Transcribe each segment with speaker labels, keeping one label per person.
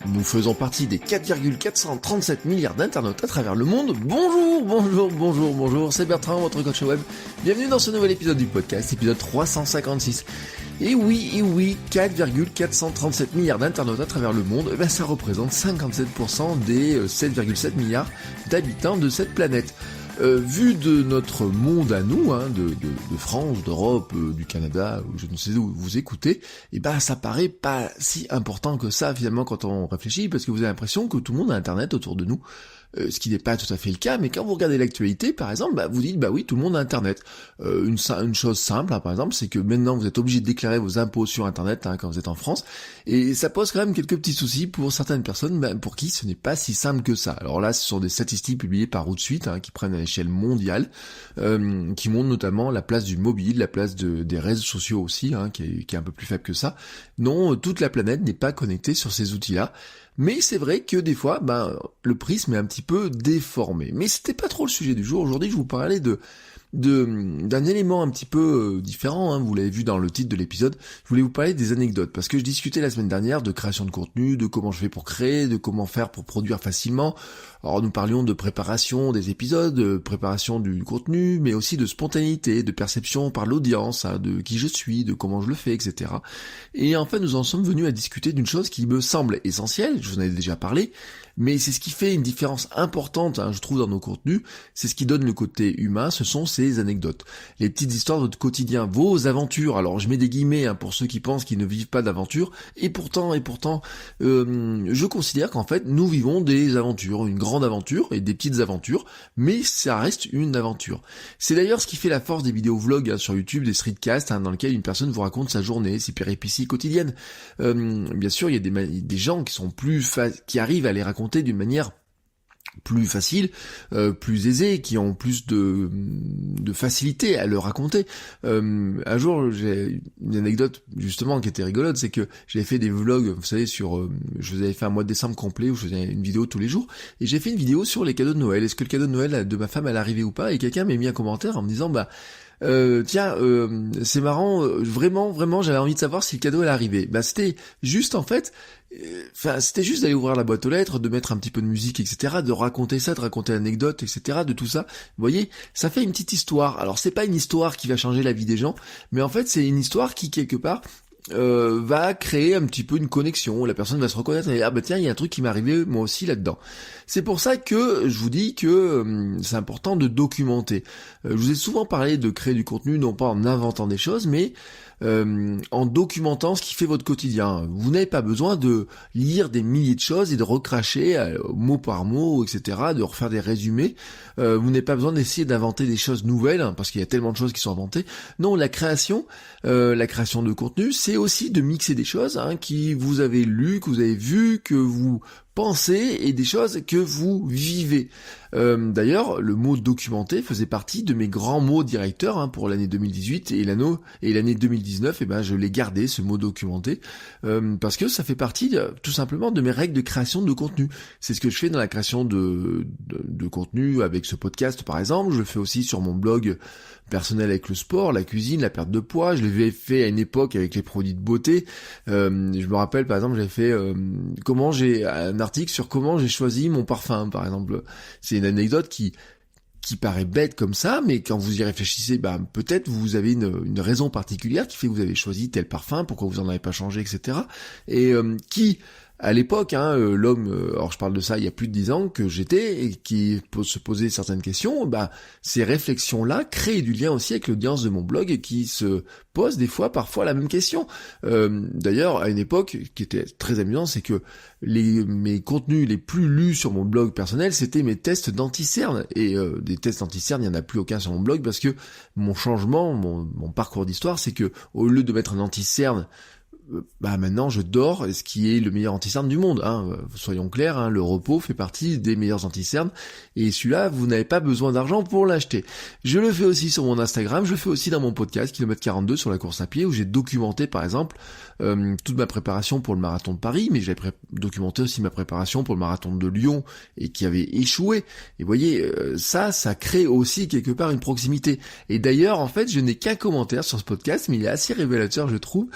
Speaker 1: Nous faisons partie des 4,437 milliards d'internautes à travers le monde. Bonjour, c'est Bertrand, votre coach web. Bienvenue dans ce nouvel épisode du podcast, épisode 356. Et oui, 4,437 milliards d'internautes à travers le monde, ça représente 57% des 7,7 milliards d'habitants de cette planète. Vu de notre monde à nous, de France, d'Europe, du Canada, ou je ne sais où vous écoutez, ça paraît pas si important que ça finalement quand on réfléchit, parce que vous avez l'impression que tout le monde a Internet autour de nous. Ce qui n'est pas tout à fait le cas, mais quand vous regardez l'actualité, par exemple, vous dites, oui, tout le monde a Internet. Une chose simple, par exemple, c'est que maintenant vous êtes obligé de déclarer vos impôts sur Internet quand vous êtes en France, et ça pose quand même quelques petits soucis pour certaines personnes, pour qui ce n'est pas si simple que ça. Alors là, ce sont des statistiques publiées par Hootsuite, qui prennent à l'échelle mondiale, qui montrent notamment la place du mobile, la place des réseaux sociaux aussi, qui est un peu plus faible que ça. Non, toute la planète n'est pas connectée sur ces outils-là. Mais c'est vrai que des fois, le prisme est un petit peu déformé. Mais c'était pas trop le sujet du jour. Aujourd'hui, je vous parlais d'un élément un petit peu différent, vous l'avez vu dans le titre de l'épisode. Je voulais vous parler des anecdotes, parce que je discutais la semaine dernière de création de contenu, de comment je fais pour créer, de comment faire pour produire facilement. Alors nous parlions de préparation des épisodes, de préparation du contenu, mais aussi de spontanéité, de perception par l'audience, de qui je suis, de comment je le fais, etc. Et en fait, nous en sommes venus à discuter d'une chose qui me semble essentielle, je vous en ai déjà parlé, mais c'est ce qui fait une différence importante, je trouve, dans nos contenus, c'est ce qui donne le côté humain, ce sont ces anecdotes. Les petites histoires de votre quotidien, vos aventures. Alors je mets des guillemets pour ceux qui pensent qu'ils ne vivent pas d'aventures, et pourtant, je considère qu'en fait, nous vivons des aventures, une grande aventure et des petites aventures, mais ça reste une aventure. C'est d'ailleurs ce qui fait la force des vidéos vlogs sur YouTube, des streetcasts, dans lesquels une personne vous raconte sa journée, ses péripéties quotidiennes. Bien sûr, il y a des gens qui sont qui arrivent à les raconter d'une manière plus facile, plus aisée, qui ont plus de facilité à le raconter. Un jour, j'ai une anecdote justement qui était rigolote, c'est que j'avais fait des vlogs, vous savez, je vous avais fait un mois de décembre complet où je faisais une vidéo tous les jours, et j'ai fait une vidéo sur les cadeaux de Noël. Est-ce que le cadeau de Noël de ma femme allait arriver ou pas? Et quelqu'un m'a mis un commentaire en me disant, c'est marrant, vraiment, j'avais envie de savoir si le cadeau allait arriver. C'était juste en fait, c'était juste d'aller ouvrir la boîte aux lettres, de mettre un petit peu de musique, etc., de raconter ça, de raconter l'anecdote, etc., de tout ça. Vous voyez, ça fait une petite histoire. Alors c'est pas une histoire qui va changer la vie des gens, mais en fait c'est une histoire qui quelque part va créer un petit peu une connexion, la personne va se reconnaître et tiens, il y a un truc qui m'est arrivé moi aussi là-dedans. C'est pour ça que je vous dis que c'est important de documenter. Je vous ai souvent parlé de créer du contenu, non pas en inventant des choses, mais en documentant ce qui fait votre quotidien. Vous n'avez pas besoin de lire des milliers de choses et de recracher mot par mot, etc., de refaire des résumés. Vous n'avez pas besoin d'essayer d'inventer des choses nouvelles, parce qu'il y a tellement de choses qui sont inventées. Non, la création de contenu, c'est aussi de mixer des choses qui vous avez lues, que vous avez vues, que vous pensez, et des choses que vous vivez. D'ailleurs, le mot documenter faisait partie de mes grands mots directeurs pour l'année 2018 et l'année 2019, je l'ai gardé, ce mot documenter, parce que ça fait partie tout simplement de mes règles de création de contenu. C'est ce que je fais dans la création de contenu avec ce podcast par exemple. Je le fais aussi sur mon blog personnel avec le sport, la cuisine, la perte de poids. Je l'avais fait à une époque avec les produits de beauté. Je me rappelle par exemple, j'avais fait un article sur comment j'ai choisi mon parfum par exemple. C'est une anecdote qui paraît bête comme ça, mais quand vous y réfléchissez, peut-être vous avez une raison particulière qui fait que vous avez choisi tel parfum, pourquoi vous en avez pas changé, etc. Et à l'époque, l'homme, alors je parle de ça il y a plus de 10 ans que j'étais, et qui se posait certaines questions, ces réflexions-là créent du lien aussi avec l'audience de mon blog, et qui se pose parfois la même question. D'ailleurs, à une époque, qui était très amusant, c'est que mes contenus les plus lus sur mon blog personnel, c'était mes tests d'anti-cerne. Et des tests d'anti-cerne, il n'y en a plus aucun sur mon blog, parce que mon changement, mon parcours d'histoire, c'est que au lieu de mettre un anti-cerne, maintenant je dors, ce qui est le meilleur anti-cerne du monde, soyons clairs, le repos fait partie des meilleurs anti-cernes, et celui-là, vous n'avez pas besoin d'argent pour l'acheter. Je le fais aussi sur mon Instagram, je le fais aussi dans mon podcast, Kilomètre 42 sur la course à pied, où j'ai documenté par exemple toute ma préparation pour le marathon de Paris, mais j'ai documenté aussi ma préparation pour le marathon de Lyon, et qui avait échoué. Et vous voyez, ça crée aussi quelque part une proximité. Et d'ailleurs, en fait, je n'ai qu'un commentaire sur ce podcast, mais il est assez révélateur, je trouve,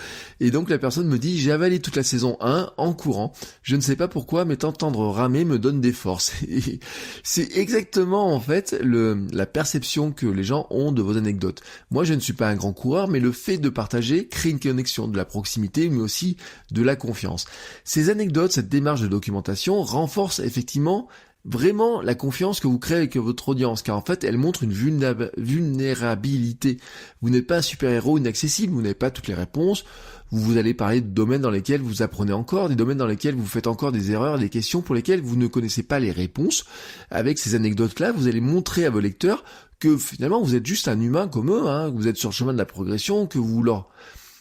Speaker 1: et donc la personne me dit, j'ai avalé toute la saison 1 en courant. Je ne sais pas pourquoi, mais t'entendre ramer me donne des forces. Et c'est exactement, en fait, la perception que les gens ont de vos anecdotes. Moi, je ne suis pas un grand coureur, mais le fait de partager crée une connexion, de la proximité, mais aussi de la confiance. Ces anecdotes, cette démarche de documentation renforce effectivement vraiment la confiance que vous créez avec votre audience, car en fait elle montre une vulnérabilité. Vous n'êtes pas un super-héros inaccessible, vous n'avez pas toutes les réponses, vous allez parler de domaines dans lesquels vous apprenez encore, des domaines dans lesquels vous faites encore des erreurs, des questions pour lesquelles vous ne connaissez pas les réponses. Avec ces anecdotes-là, vous allez montrer à vos lecteurs que finalement vous êtes juste un humain comme eux, que vous êtes sur le chemin de la progression, que vous leur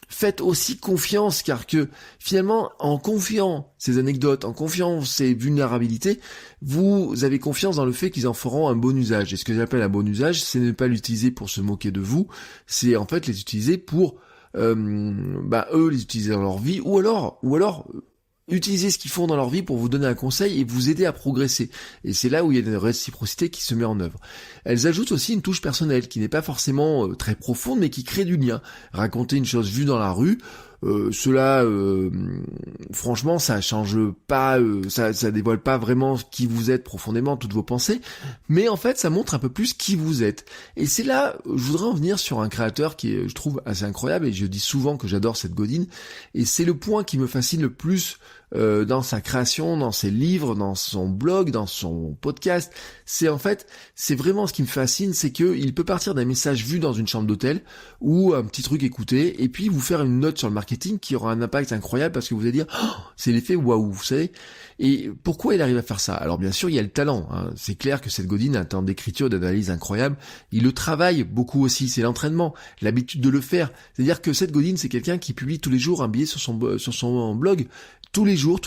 Speaker 1: faites aussi confiance, car que finalement, en confiant ces anecdotes, en confiant ces vulnérabilités, vous avez confiance dans le fait qu'ils en feront un bon usage. Et ce que j'appelle un bon usage, c'est ne pas l'utiliser pour se moquer de vous, c'est en fait les utiliser pour eux les utiliser dans leur vie, ou alors utiliser ce qu'ils font dans leur vie pour vous donner un conseil et vous aider à progresser. Et c'est là où il y a une réciprocité qui se met en œuvre. Elles ajoutent aussi une touche personnelle qui n'est pas forcément très profonde, mais qui crée du lien. Raconter une chose vue dans la rue, franchement, ça change pas, ça dévoile pas vraiment qui vous êtes profondément, toutes vos pensées, mais en fait, ça montre un peu plus qui vous êtes. Et c'est là, je voudrais en venir sur un créateur qui est, je trouve, assez incroyable, et je dis souvent que j'adore Seth Godin, et c'est le point qui me fascine le plus dans sa création, dans ses livres, dans son blog, dans son podcast. C'est vraiment ce qui me fascine, c'est que il peut partir d'un message vu dans une chambre d'hôtel ou un petit truc écouté, et puis vous faire une note sur le marketing qui aura un impact incroyable parce que vous allez dire c'est l'effet waouh, vous savez. Et pourquoi il arrive à faire ça? Alors bien sûr, il y a le talent. C'est clair que Seth Godin a un talent d'écriture, d'analyse incroyable. Il le travaille beaucoup aussi, c'est l'entraînement, l'habitude de le faire. C'est-à-dire que Seth Godin, c'est quelqu'un qui publie tous les jours un billet sur son blog. Tous les jours,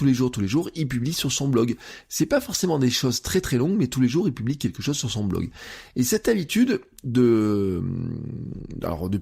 Speaker 1: il publie sur son blog. C'est pas forcément des choses très très longues, mais tous les jours, il publie quelque chose sur son blog. Et cette habitude de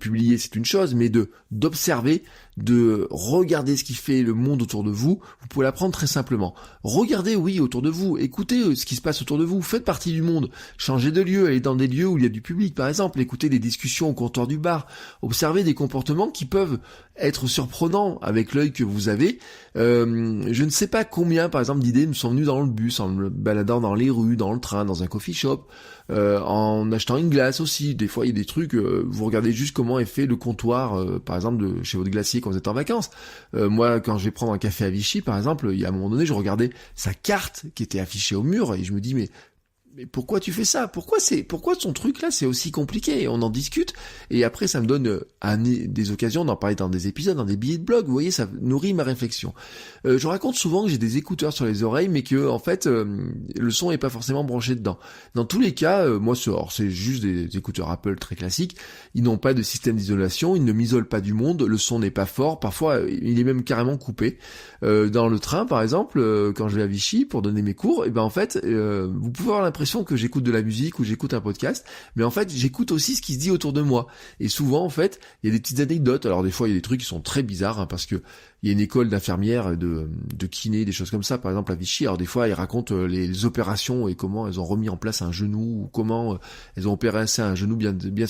Speaker 1: publier, c'est une chose, mais d'observer, de regarder ce qui fait le monde autour de vous, vous pouvez l'apprendre très simplement. Regardez, oui, autour de vous, écoutez ce qui se passe autour de vous, faites partie du monde, changez de lieu, allez dans des lieux où il y a du public, par exemple, écoutez des discussions au comptoir du bar, observez des comportements qui peuvent être surprenants avec l'œil que vous avez. Je ne sais pas combien, par exemple, d'idées me sont venues dans le bus, en me baladant dans les rues, dans le train, dans un coffee shop, en achetant une glace aussi. Des fois, il y a des trucs, vous regardez juste comment est fait le comptoir, par exemple, chez votre glacier quand vous êtes en vacances. Moi, quand je vais prendre un café à Vichy, par exemple, il y a un moment donné, je regardais sa carte qui était affichée au mur, et je me dis, mais pourquoi tu fais ça? Pourquoi ton truc là c'est aussi compliqué? Et on en discute, et après ça me donne des occasions d'en parler dans des épisodes, dans des billets de blog, vous voyez, ça nourrit ma réflexion. Je raconte souvent que j'ai des écouteurs sur les oreilles, mais que en fait le son est pas forcément branché dedans. Dans tous les cas, moi c'est juste des écouteurs Apple très classiques, ils n'ont pas de système d'isolation, ils ne m'isolent pas du monde, le son n'est pas fort, parfois il est même carrément coupé. Dans le train par exemple, quand je vais à Vichy pour donner mes cours, et ben en fait vous pouvez avoir l'impression que j'écoute de la musique ou j'écoute un podcast, mais en fait j'écoute aussi ce qui se dit autour de moi. Et souvent en fait il y a des petites anecdotes. Alors des fois il y a des trucs qui sont très bizarres, parce que il y a une école d'infirmières, de kiné, des choses comme ça, par exemple à Vichy. Alors des fois ils racontent les opérations et comment elles ont remis en place un genou, ou comment elles ont opéré un genou bien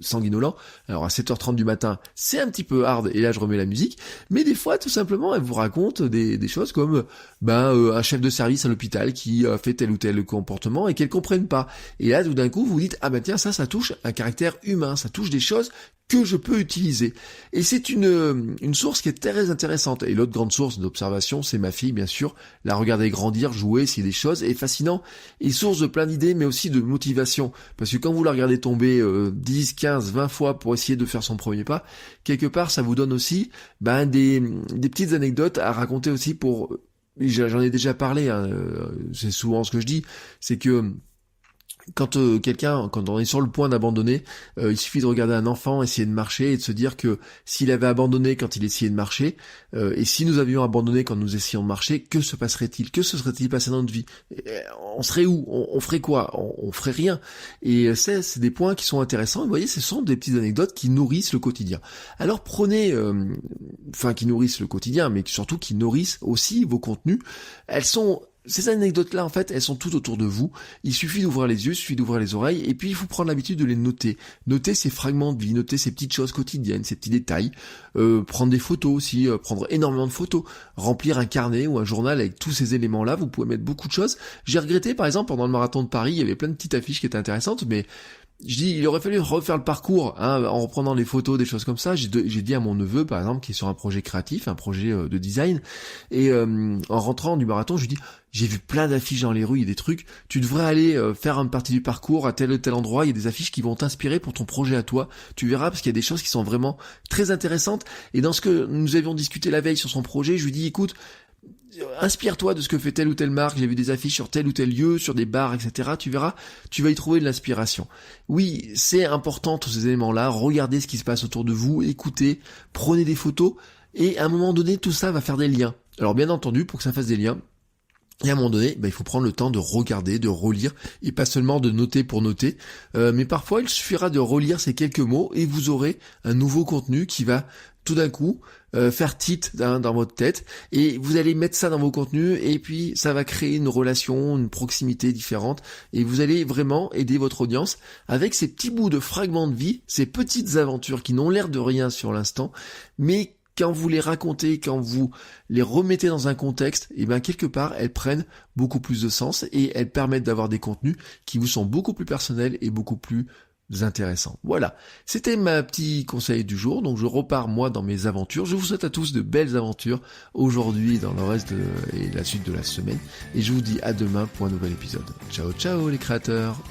Speaker 1: sanguinolent. Alors à 7h30 du matin, c'est un petit peu hard, et là je remets la musique. Mais des fois tout simplement elles vous racontent des choses comme un chef de service à l'hôpital qui fait tel ou tel comportement et qu'elles comprennent pas. Et là tout d'un coup vous vous dites ben tiens, ça touche un caractère humain, ça touche des choses que je peux utiliser. Et c'est une source qui est très intéressante. Et l'autre grande source d'observation, c'est ma fille, bien sûr. La regarder grandir, jouer, c'est des choses, et fascinant, et source de plein d'idées, mais aussi de motivation. Parce que quand vous la regardez tomber 10, 15, 20 fois pour essayer de faire son premier pas, quelque part, ça vous donne aussi des petites anecdotes à raconter aussi pour... J'en ai déjà parlé, c'est souvent ce que je dis, c'est que quand on est sur le point d'abandonner, il suffit de regarder un enfant essayer de marcher et de se dire que s'il avait abandonné quand il essayait de marcher, et si nous avions abandonné quand nous essayons de marcher, que se passerait-il? Que se serait-il passé dans notre vie? On serait où? On ferait quoi? On ferait rien. Et c'est des points qui sont intéressants. Et vous voyez, ce sont des petites anecdotes qui nourrissent le quotidien. Alors prenez, qui nourrissent le quotidien, mais surtout qui nourrissent aussi vos contenus. Elles sont ces anecdotes-là, en fait, elles sont toutes autour de vous. Il suffit d'ouvrir les yeux, il suffit d'ouvrir les oreilles, et puis il faut prendre l'habitude de les noter. Noter ces fragments de vie, noter ces petites choses quotidiennes, ces petits détails. Prendre des photos aussi, prendre énormément de photos. Remplir un carnet ou un journal avec tous ces éléments-là, vous pouvez mettre beaucoup de choses. J'ai regretté, par exemple, pendant le marathon de Paris, il y avait plein de petites affiches qui étaient intéressantes, mais je dis, il aurait fallu refaire le parcours, hein, en reprenant les photos, des choses comme ça. J'ai dit à mon neveu, par exemple, qui est sur un projet créatif, un projet de design, et en rentrant du marathon, je lui dis, j'ai vu plein d'affiches dans les rues, il y a des trucs, tu devrais aller faire une partie du parcours à tel ou tel endroit, il y a des affiches qui vont t'inspirer pour ton projet à toi, tu verras, parce qu'il y a des choses qui sont vraiment très intéressantes, et dans ce que nous avions discuté la veille sur son projet, je lui dis, écoute, inspire-toi de ce que fait telle ou telle marque, j'ai vu des affiches sur tel ou tel lieu, sur des bars, etc. Tu verras, tu vas y trouver de l'inspiration. Oui, c'est important tous ces éléments-là, regardez ce qui se passe autour de vous, écoutez, prenez des photos, et à un moment donné, tout ça va faire des liens. Alors bien entendu, pour que ça fasse des liens, et à un moment donné, il faut prendre le temps de regarder, de relire, et pas seulement de noter pour noter, mais parfois il suffira de relire ces quelques mots, et vous aurez un nouveau contenu qui va tout d'un coup faire titre dans votre tête, et vous allez mettre ça dans vos contenus, et puis ça va créer une relation, une proximité différente, et vous allez vraiment aider votre audience avec ces petits bouts de fragments de vie, ces petites aventures qui n'ont l'air de rien sur l'instant, mais quand vous les racontez, quand vous les remettez dans un contexte, et bien quelque part, elles prennent beaucoup plus de sens et elles permettent d'avoir des contenus qui vous sont beaucoup plus personnels et beaucoup plus intéressants. Voilà, c'était ma petit conseil du jour, donc je repars moi dans mes aventures. Je vous souhaite à tous de belles aventures aujourd'hui dans le reste et la suite de la semaine, et je vous dis à demain pour un nouvel épisode. Ciao ciao les créateurs.